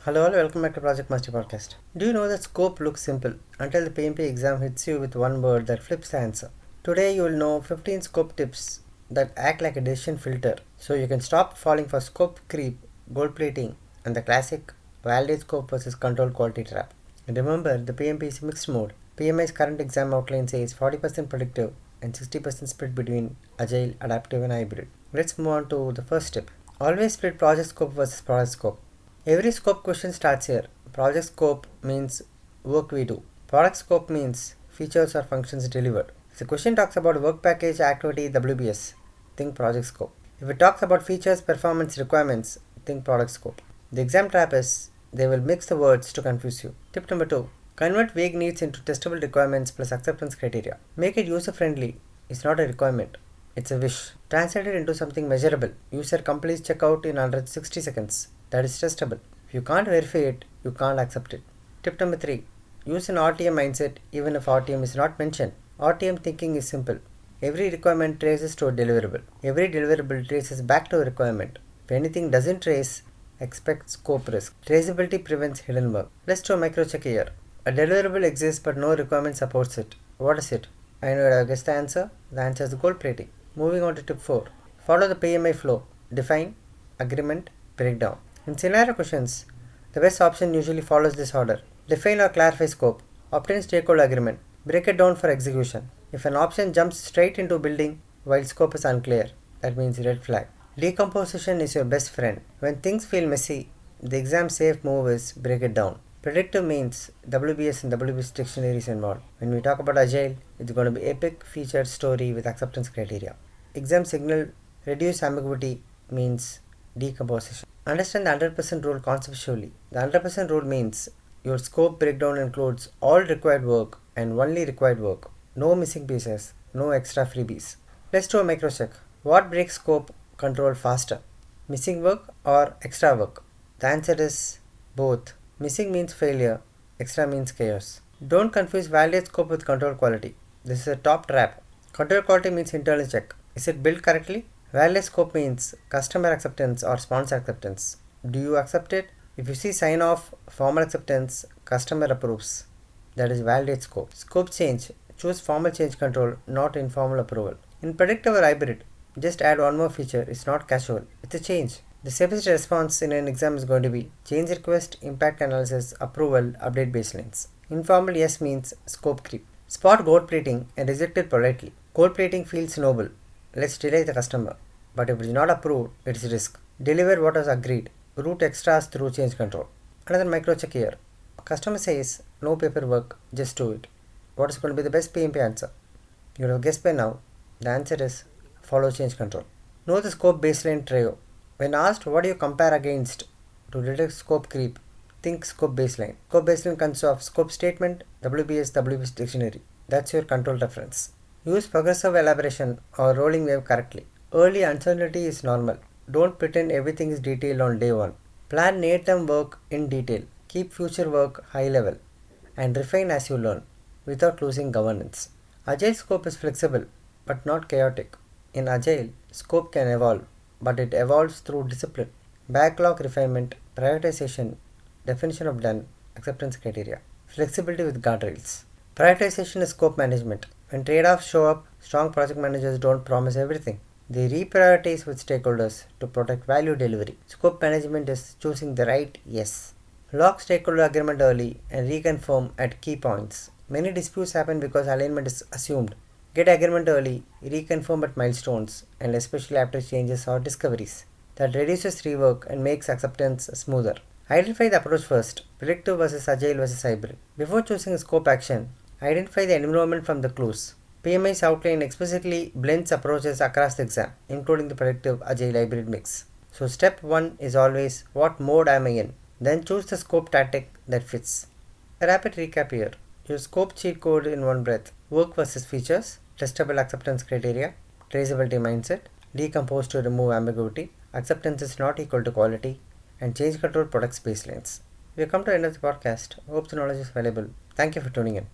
Hello all, welcome back to Project Master Podcast. Do you know that scope looks simple until the PMP exam hits you with one word that flips the answer? Today you will know 15 scope tips that act like a decision filter so you can stop falling for scope creep, gold plating, and the classic validate scope versus control quality trap. And remember, the PMP is mixed mode. PMI's current exam outline says 40% predictive and 60% split between agile, adaptive, and hybrid. Let's move on to the first tip. Always split project scope versus product scope. Every scope question starts here. Project scope means work we do. Product scope means features or functions delivered. If the question talks about work package activity WBS, think project scope. If it talks about features, performance, requirements, think product scope. The exam trap is they will mix the words to confuse you. Tip number 2. Convert vague needs into testable requirements plus acceptance criteria. Make it user friendly. It's not a requirement. It's a wish. Translate it into something measurable. User completes checkout in under 60 seconds. That is testable. If you can't verify it, you can't accept it. Tip number 3. Use an RTM mindset even if RTM is not mentioned. RTM thinking is simple. Every requirement traces to a deliverable. Every deliverable traces back to a requirement. If anything doesn't trace, expect scope risk. Traceability prevents hidden work. Let's do a micro check here. A deliverable exists but no requirement supports it. What is it? I know I guess the answer. The answer is gold plating. Moving on to tip 4. Follow the PMI flow. Define, agreement, breakdown. In scenario questions, the best option usually follows this order. Define or clarify scope. Obtain stakeholder agreement. Break it down for execution. If an option jumps straight into building while scope is unclear, that means red flag. Decomposition is your best friend. When things feel messy, the exam safe move is break it down. Predictive means WBS and WBS Dictionary is involved. When we talk about agile, it's going to be epic featured story with acceptance criteria. Exam signal reduce ambiguity means decomposition. Understand the 100% rule conceptually. The 100% rule means your scope breakdown includes all required work and only required work. No missing pieces, no extra freebies. Let's do a micro check. What breaks scope control faster? Missing work or extra work? The answer is both. Missing means failure, extra means chaos. Don't confuse validate scope with control quality. This is a top trap. Control quality means internal check. Is it built correctly? Validate scope means customer acceptance or sponsor acceptance. Do you accept it? If you see sign off, formal acceptance, customer approves. That is validate scope. Scope change. Choose formal change control, not informal approval. In predictive or hybrid, just add one more feature. It's not casual. It's a change. The safest response in an exam is going to be change request, impact analysis, approval, update baselines. Informal yes means scope creep. Spot gold plating and reject it politely. Gold plating feels noble. Let's delay the customer. But if it is not approved, it is risk. Deliver what was agreed. Route extras through change control. Another micro check here. Customer says no paperwork, just do it. What is going to be the best PMP answer? You have guessed by now. The answer is follow change control. Know the scope baseline trio. When asked what do you compare against to detect scope creep, think scope baseline. Scope baseline consists of scope statement, WBS WBS Dictionary. That's your control reference. Use progressive elaboration or rolling wave correctly. Early uncertainty is normal. Don't pretend everything is detailed on day one. Plan near-term work in detail. Keep future work high level. And refine as you learn without losing governance. Agile scope is flexible but not chaotic. In Agile, scope can evolve, but it evolves through discipline. Backlog refinement, prioritization, definition of done, acceptance criteria. Flexibility with guardrails. Prioritization is scope management. When trade-offs show up, strong project managers don't promise everything. They reprioritize with stakeholders to protect value delivery. Scope management is choosing the right yes. Lock stakeholder agreement early and reconfirm at key points. Many disputes happen because alignment is assumed. Get agreement early, reconfirm at milestones, and especially after changes or discoveries. That reduces rework and makes acceptance smoother. Identify the approach first, predictive versus agile versus hybrid. Before choosing a scope action, identify the environment from the clues. PMI's outline explicitly blends approaches across the exam, including the predictive agile hybrid mix. So step 1 is always what mode am I in? Then choose the scope tactic that fits. A rapid recap here. Your scope cheat code in one breath. Work versus features, testable acceptance criteria, traceability mindset, decompose to remove ambiguity, acceptance is not equal to quality, and change control protects baselines. We have come to the end of the podcast. Hope the knowledge is valuable. Thank you for tuning in.